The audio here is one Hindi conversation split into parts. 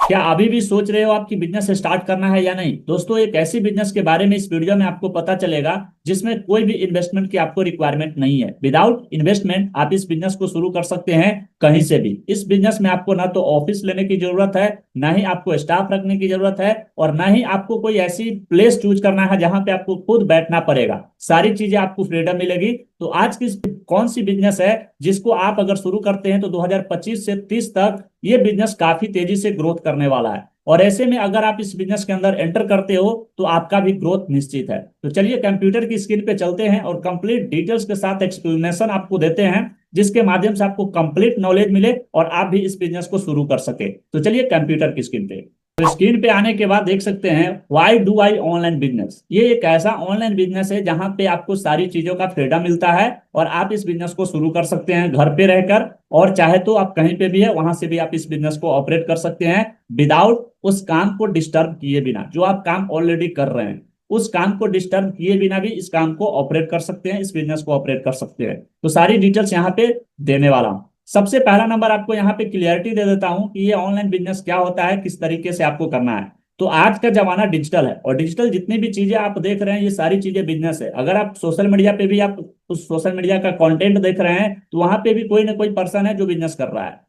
क्या अभी भी सोच रहे हो आपकी बिजनेस स्टार्ट करना है या नहीं? दोस्तों, एक ऐसी बिजनेस के बारे में इस वीडियो में आपको पता चलेगा जिसमें कोई भी इन्वेस्टमेंट की आपको रिक्वायरमेंट नहीं है। विदाउट इन्वेस्टमेंट आप इस बिजनेस को शुरू कर सकते हैं कहीं से भी। इस बिजनेस में आपको ना तो ऑफिस लेने की जरूरत है, ना ही आपको स्टाफ रखने की जरूरत है, और ना ही आपको कोई ऐसी प्लेस चूज करना है जहां पे आपको खुद बैठना पड़ेगा। सारी चीजें आपको फ्रीडम मिलेगी। तो आज की कौन सी बिजनेस है जिसको आप अगर शुरू करते हैं तो 2025 से 30 तक ये बिजनेस काफी तेजी से ग्रोथ करने वाला है। और ऐसे में अगर आप इस बिजनेस के अंदर एंटर करते हो तो आपका भी ग्रोथ निश्चित है। तो चलिए कंप्यूटर की स्क्रीन पे चलते हैं और कंप्लीट डिटेल्स के साथ एक्सप्लेनेशन आपको देते हैं, जिसके माध्यम से आपको कंप्लीट नॉलेज मिले और आप भी इस बिजनेस को शुरू कर सके। तो चलिए कंप्यूटर की स्क्रीन पे। तो स्क्रीन पे आने के बाद देख सकते हैं why do I online business. ये एक ऐसा ऑनलाइन बिजनेस है जहां पे आपको सारी चीजों का फ्रीडम मिलता है और आप इस बिजनेस को शुरू कर सकते हैं घर पे रहकर। और चाहे तो आप कहीं पे भी है वहां से भी आप इस बिजनेस को ऑपरेट कर सकते हैं विदाउट उस काम को डिस्टर्ब किए बिना। जो आप काम ऑलरेडी कर रहे हैं उस काम को डिस्टर्ब किए बिना भी इस काम को ऑपरेट कर सकते हैं, इस बिजनेस को ऑपरेट कर सकते हैं। तो सारी डिटेल्स यहाँ पे देने वाला हूँ। सबसे पहला नंबर आपको यहाँ पे क्लियरिटी दे देता हूँ कि ये ऑनलाइन बिजनेस क्या होता है, किस तरीके से आपको करना है। तो आज का जमाना डिजिटल है और डिजिटल जितनी भी चीजें आप देख रहे हैं ये सारी चीजें बिजनेस है। अगर आप सोशल मीडिया पे भी आप उस सोशल मीडिया का कंटेंट देख रहे हैं तो वहां पे भी कोई ना कोई पर्सन है जो बिजनेस कर रहा है।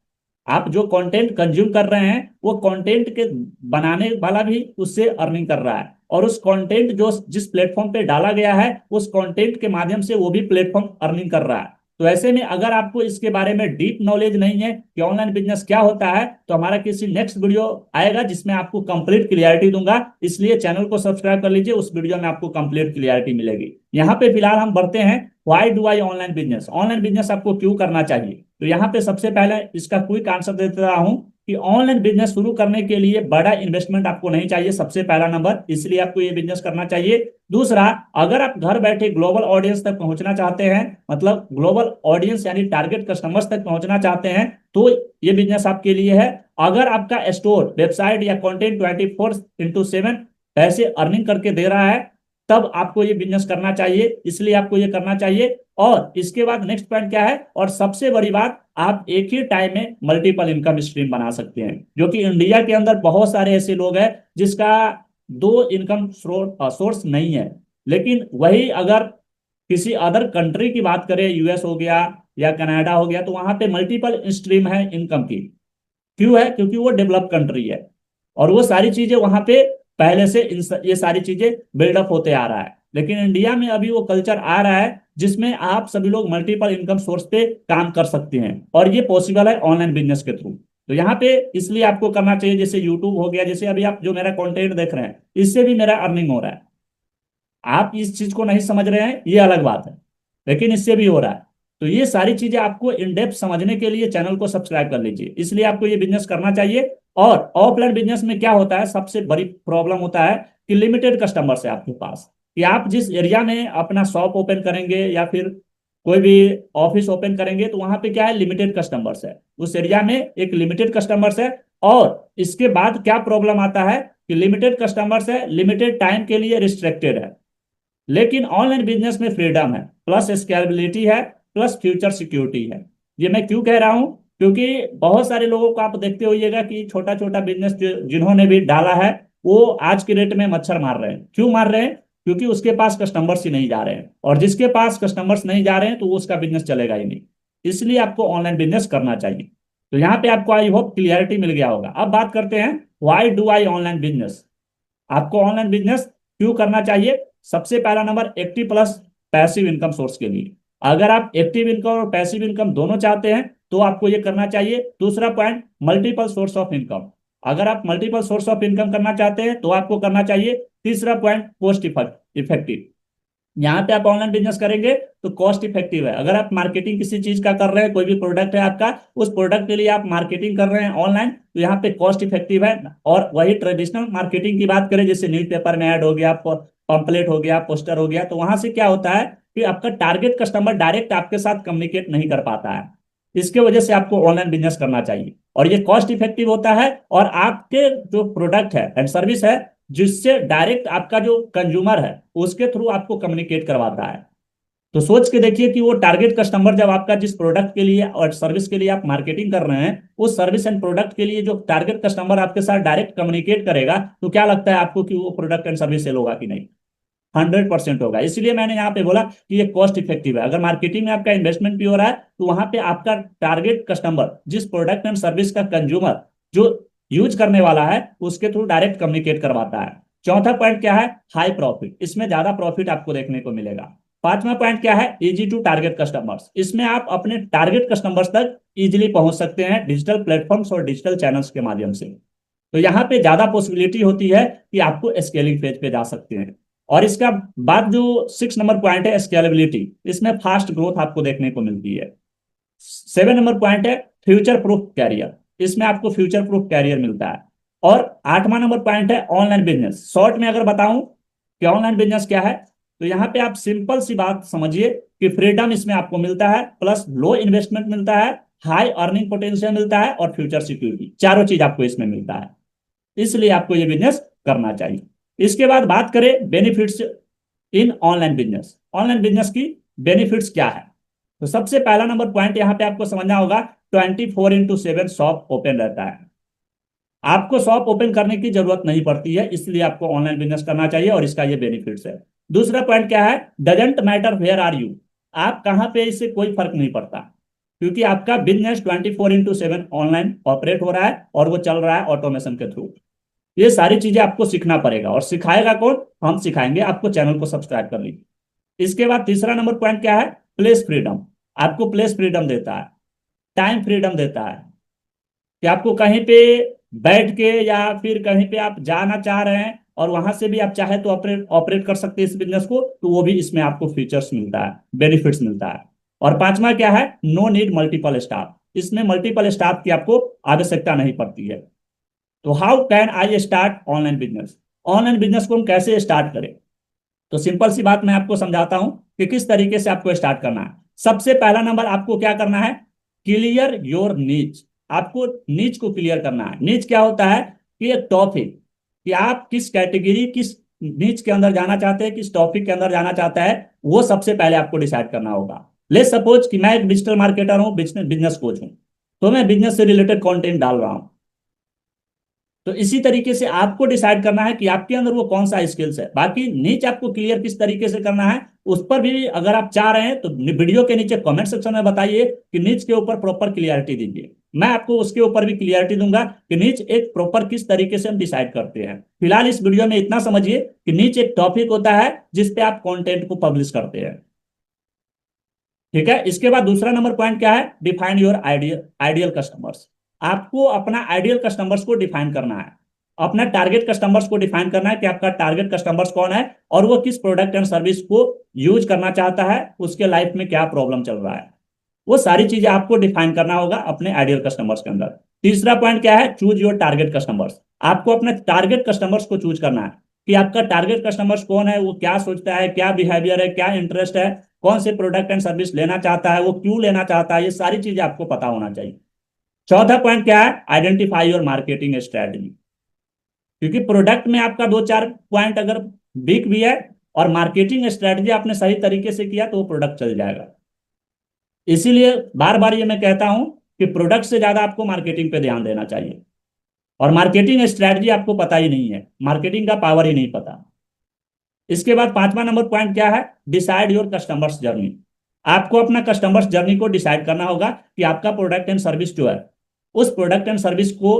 आप जो कंटेंट कंज्यूम कर रहे हैं वो कंटेंट के बनाने वाला भी उससे अर्निंग कर रहा है, और उस कंटेंट जो जिस प्लेटफॉर्म पे डाला गया है उस कंटेंट के माध्यम से वो भी प्लेटफॉर्म अर्निंग कर रहा है। तो ऐसे में अगर आपको इसके बारे में डीप नॉलेज नहीं है कि ऑनलाइन बिजनेस क्या होता है तो हमारा किसी नेक्स्ट वीडियो आएगा जिसमें आपको कंप्लीट क्लियरिटी दूंगा। इसलिए चैनल को सब्सक्राइब कर लीजिए, उस वीडियो में आपको कंप्लीट क्लियरिटी मिलेगी। यहाँ पे फिलहाल हम बढ़ते हैं why do I online business. Online business आपको क्यों करना चाहिए? तो यहाँ पे सबसे पहले इसका क्विक आंसर देता रहा हूँ कि ऑनलाइन बिजनेस शुरू करने के लिए बड़ा इन्वेस्टमेंट आपको नहीं चाहिए, सबसे पहला नंबर, इसलिए आपको ये बिजनेस करना चाहिए। दूसरा, अगर आप घर बैठे ग्लोबल ऑडियंस तक पहुंचना चाहते हैं, मतलब ग्लोबल ऑडियंस यानी टारगेट कस्टमर्स तक पहुंचना चाहते हैं, तो ये बिजनेस आपके लिए है। अगर आपका स्टोर, वेबसाइट या कंटेंट 24/7 पैसे अर्निंग करके दे रहा है तब आपको ये बिजनेस करना चाहिए, इसलिए आपको ये करना चाहिए। और इसके बाद नेक्स्ट पॉइंट क्या है, और सबसे बड़ी बात, आप एक ही टाइम में मल्टीपल इनकम स्ट्रीम बना सकते हैं, जो कि इंडिया के अंदर बहुत सारे ऐसे लोग हैं जिसका दो इनकम सोर्स नहीं है। लेकिन वही अगर किसी अदर कंट्री की बात करें, यूएस हो गया या कनाडा हो गया, तो वहां पे मल्टीपल स्ट्रीम है इनकम की। क्यों है? क्योंकि वो डेवलप कंट्री है और वो सारी चीजें वहां पे पहले से ये सारी चीजें बिल्डअप होते आ रहा है। लेकिन इंडिया में अभी वो कल्चर आ रहा है जिसमें आप सभी लोग मल्टीपल इनकम सोर्स पे काम कर सकते हैं, और ये पॉसिबल है ऑनलाइन बिजनेस के थ्रू। तो यहाँ पे इसलिए आपको करना चाहिए, जैसे यूट्यूब हो गया, जैसे अभी आप जो मेरा कंटेंट देख रहे हैं इससे भी मेरा अर्निंग हो रहा है। आप इस चीज को नहीं समझ रहे हैं ये अलग बात है, लेकिन इससे भी हो रहा है। तो ये सारी चीजें आपको इन डेप्थ समझने के लिए चैनल को सब्सक्राइब कर लीजिए, इसलिए आपको ये बिजनेस करना चाहिए। और ऑफलाइन बिजनेस में क्या होता है, सबसे बड़ी प्रॉब्लम होता है कि लिमिटेड कस्टमर्स है आपके पास। कि आप जिस एरिया में अपना शॉप ओपन करेंगे या फिर कोई भी ऑफिस ओपन करेंगे तो वहां पे क्या है, लिमिटेड कस्टमर्स है, उस एरिया में एक लिमिटेड कस्टमर्स है। और इसके बाद क्या प्रॉब्लम आता है कि लिमिटेड कस्टमर्स है, लिमिटेड टाइम के लिए रिस्ट्रिक्टेड है। लेकिन ऑनलाइन बिजनेस में फ्रीडम है, प्लस स्केलेबिलिटी है, प्लस फ्यूचर सिक्योरिटी है। ये मैं क्यों कह रहा हूं? क्योंकि बहुत सारे लोगों को आप देखते होइएगा कि छोटा छोटा बिजनेस जिन्होंने भी डाला है वो आज के रेट में मच्छर मार रहे हैं। क्यों मार रहे हैं? क्योंकि उसके पास कस्टमर्स ही नहीं जा रहे हैं, और जिसके पास कस्टमर्स नहीं जा रहे हैं तो उसका बिजनेस चलेगा ही नहीं। इसलिए आपको ऑनलाइन बिजनेस करना चाहिए। तो यहाँ पे आपको आई होप क्लियरिटी मिल गया होगा। अब बात करते हैं why do I online business. आपको ऑनलाइन बिजनेस क्यों करना चाहिए? सबसे पहला number, active plus passive income source के लिए। अगर आप एक्टिव इनकम और पैसिव इनकम दोनों चाहते हैं तो आपको ये करना चाहिए। दूसरा point, multiple source of income. अगर आप मल्टीपल सोर्स ऑफ इनकम करना चाहते हैं तो आपको करना चाहिए। तीसरा पॉइंट, कॉस्ट इफेक्टिव। यहाँ पे आप ऑनलाइन बिजनेस करेंगे तो कॉस्ट इफेक्टिव है। अगर आप मार्केटिंग किसी चीज का कर रहे हैं, कोई भी प्रोडक्ट है आपका, उस प्रोडक्ट के लिए आप मार्केटिंग कर रहे हैं ऑनलाइन, तो यहाँ पे कॉस्ट इफेक्टिव है। और वही ट्रेडिशनल मार्केटिंग की बात करें, जैसे न्यूज़पेपर में ऐड हो गया, पंपलेट हो गया, पोस्टर हो गया, तो वहां से क्या होता है कि आपका टारगेट कस्टमर डायरेक्ट आपके साथ कम्युनिकेट नहीं कर पाता है। इसके वजह से आपको ऑनलाइन बिजनेस करना चाहिए, और ये कॉस्ट इफेक्टिव होता है। और आपके जो प्रोडक्ट है एंड सर्विस है, जिससे डायरेक्ट आपका जो कंज्यूमर है उसके थ्रू आपको कम्युनिकेट करवाता है। तो सोच के देखिए कि वो टारगेट कस्टमर जब आपका जिस प्रोडक्ट के लिए और सर्विस के लिए आप मार्केटिंग कर रहे हैं, उस सर्विस एंड प्रोडक्ट के लिए जो टारगेट कस्टमर आपके साथ डायरेक्ट कम्युनिकेट करेगा, तो क्या लगता है आपको कि वो प्रोडक्ट एंड सर्विस सेल होगा कि नहीं? 100% होगा। इसलिए मैंने यहाँ पे बोला कि ये कॉस्ट इफेक्टिव है। अगर मार्केटिंग में आपका इन्वेस्टमेंट भी हो रहा है, तो वहां पे आपका टारगेट कस्टमर जिस प्रोडक्ट एंड सर्विस का कंज्यूमर जो यूज करने वाला है, उसके थ्रू डायरेक्ट कम्युनिकेट करवाता है। चौथा पॉइंट क्या है? High profit. इसमें ज्यादा प्रॉफिट आपको देखने को मिलेगा। पांचवा पॉइंट क्या है? Easy to target customers. इसमें आप अपने टारगेट कस्टमर्स तक इजिली पहुंच सकते हैं डिजिटल प्लेटफॉर्म्स और डिजिटल चैनल्स के माध्यम से। तो यहाँ पे ज्यादा पॉसिबिलिटी होती है कि आपको स्केलिंग फेज पे जा सकते हैं। और इसका बाद जो 6 नंबर पॉइंट है, स्केलेबिलिटी, इसमें फास्ट ग्रोथ आपको देखने को मिलती है। 7 नंबर पॉइंट है फ्यूचर प्रूफ कैरियर। इसमें आपको फ्यूचर प्रूफ कैरियर मिलता है। और 8वां नंबर पॉइंट है ऑनलाइन बिजनेस। शॉर्ट में अगर बताऊं कि ऑनलाइन बिजनेस क्या है, तो यहाँ पे आप सिंपल सी बात समझिए कि फ्रीडम इसमें आपको मिलता है, प्लस लो इन्वेस्टमेंट मिलता है, हाई अर्निंग पोटेंशियल मिलता है, और फ्यूचर सिक्योरिटी, चारों चीज आपको इसमें मिलता है। इसलिए आपको ये बिजनेस करना चाहिए। इसके बाद बात करें benefits in online business. Online business key benefits क्या है? तो सबसे पहला नंबर पॉइंट यहाँ पे आपको समझना होगा, 24x7 शॉप ओपन रहता है। आपको शॉप ओपन करने की जरूरत नहीं पड़ती है, इसलिए आपको ऑनलाइन बिजनेस करना चाहिए, और इसका ये बेनिफिट्स है। दूसरा पॉइंट क्या है? Doesn't matter where are you. आप कहाँ पे, इससे कोई फर्क नहीं पड़ता, क्योंकि आपका बिजनेस 24x7 ऑनलाइन ऑपरेट हो रहा है, और वो चल रहा है ऑटोमेशन के थ्रू। ये सारी चीजें आपको सीखना पड़ेगा, और सिखाएगा कौन? हम सिखाएंगे। आपको चैनल को सब्सक्राइब कर लीजिए। इसके बाद तीसरा नंबर पॉइंट क्या है? Place freedom. आपको प्लेस फ्रीडम देता है, टाइम फ्रीडम देता है, कि आपको कहीं पे बैठ के या फिर कहीं पे आप जाना चाह रहे हैं और वहां से भी आप चाहे तो ऑपरेट ऑपरेट कर सकते हैं इस बिजनेस को, तो वो भी इसमें आपको फीचर्स मिलता है, बेनिफिट्स मिलता है। और पांचवा क्या है? No need multiple staff. इसमें मल्टीपल स्टाफ की आपको आवश्यकता नहीं पड़ती है। तो how can I start online business? Online business को हम कैसे स्टार्ट करें? तो सिंपल सी बात मैं आपको समझाता हूं कि किस तरीके से आपको स्टार्ट करना है। सबसे पहला नंबर आपको क्या करना है? क्लियर योर नीच। आपको नीच को क्लियर करना है। नीच क्या होता है? कि एक टॉपिक, कि आप किस कैटेगरी, किस नीच के अंदर जाना चाहते हैं, किस टॉपिक के अंदर जाना चाहता है, वो सबसे पहले आपको डिसाइड करना होगा। ले सपोज कि मैं एक डिजिटल मार्केटर हूं, बिजनेस बिजनेस कोच हूं, तो मैं बिजनेस से रिलेटेड कंटेंट डाल रहा हूं। तो इसी तरीके से आपको डिसाइड करना है कि आपके अंदर वो कौन सा स्किल्स है। बाकी नीच आपको क्लियर किस तरीके से करना है, उस पर भी अगर आप चाह रहे हैं तो वीडियो के नीचे कमेंट सेक्शन में बताइए कि नीच के ऊपर प्रॉपर क्लियरिटी दीजिए। मैं आपको उसके ऊपर भी क्लियरिटी दूंगा कि नीच एक प्रॉपर किस तरीके से हम डिसाइड करते हैं। फिलहाल इस वीडियो में इतना समझिए कि नीच एक टॉपिक होता है जिसपे आप कॉन्टेंट को पब्लिश करते हैं। ठीक है। इसके बाद दूसरा नंबर पॉइंट क्या है? Define your ideal ideal customers. आपको अपना आइडियल कस्टमर्स को डिफाइन करना है। अपना टारगेट कस्टमर्स को डिफाइन करना है कि आपका टारगेट कस्टमर्स कौन है, और वो किस प्रोडक्ट एंड सर्विस को यूज करना चाहता है, उसके लाइफ में क्या प्रॉब्लम चल रहा है। वो सारी चीजें आपको डिफाइन करना होगा अपने आइडियल कस्टमर्स के अंदर। तीसरा पॉइंट क्या है? Choose your target customers. आपको अपने टारगेट कस्टमर्स को चूज करना है कि आपका टारगेट कस्टमर्स कौन है, वो क्या सोचता है, क्या बिहेवियर है, क्या इंटरेस्ट है, कौन से प्रोडक्ट एंड सर्विस लेना चाहता है, वो क्यों लेना चाहता है। ये सारी चीजें आपको पता होना चाहिए। चौथा पॉइंट क्या है? Identify your marketing strategy. क्योंकि प्रोडक्ट में आपका दो चार पॉइंट अगर वीक भी है और मार्केटिंग स्ट्रेटजी आपने सही तरीके से किया, तो वो प्रोडक्ट चल जाएगा। इसीलिए बार बार ये मैं कहता हूं कि प्रोडक्ट से ज्यादा आपको मार्केटिंग पे ध्यान देना चाहिए। और मार्केटिंग स्ट्रेटजी आपको पता ही नहीं है, मार्केटिंग का पावर ही नहीं पता। इसके बाद पांचवा नंबर पॉइंट क्या है? Decide your customers journey. आपको अपना कस्टमर्स जर्नी को डिसाइड करना होगा कि आपका प्रोडक्ट एंड सर्विस जो है, उस प्रोडक्ट एंड सर्विस को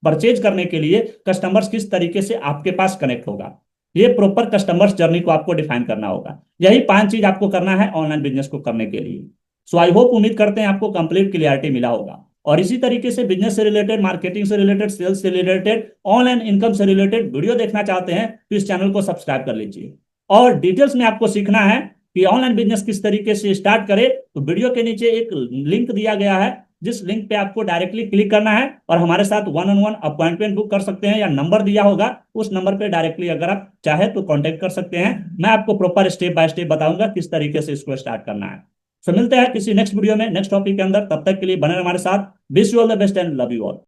परचेज करने के लिए कस्टमर्स किस तरीके से आपके पास कनेक्ट होगा। ये प्रॉपर कस्टमर्स जर्नी को आपको डिफाइन करना होगा। यही 5 चीज आपको करना है ऑनलाइन बिजनेस को करने के लिए। सो आई होप, उम्मीद करते हैं आपको कंप्लीट क्लियरिटी मिला होगा। और इसी तरीके से बिजनेस से रिलेटेड, मार्केटिंग से रिलेटेड, सेल्स से रिलेटेड, ऑनलाइन इनकम से रिलेटेड वीडियो देखना चाहते हैं तो इस चैनल को सब्सक्राइब कर लीजिए। और डिटेल्स में आपको सीखना है कि ऑनलाइन बिजनेस किस तरीके से स्टार्ट करें, तो वीडियो के नीचे एक लिंक दिया गया है, जिस लिंक पे आपको डायरेक्टली क्लिक करना है और हमारे साथ 1-on-1 अपॉइंटमेंट बुक कर सकते हैं, या नंबर दिया होगा उस नंबर पे डायरेक्टली अगर आप चाहे तो कांटेक्ट कर सकते हैं। मैं आपको प्रॉपर स्टेप बाय स्टेप बताऊंगा किस तरीके से इसको स्टार्ट करना है। सो मिलते हैं किसी नेक्स्ट वीडियो में, नेक्स्ट टॉपिक के अंदर। तब तक के लिए बने रहे हमारे साथ। Wish you all the best and love you all.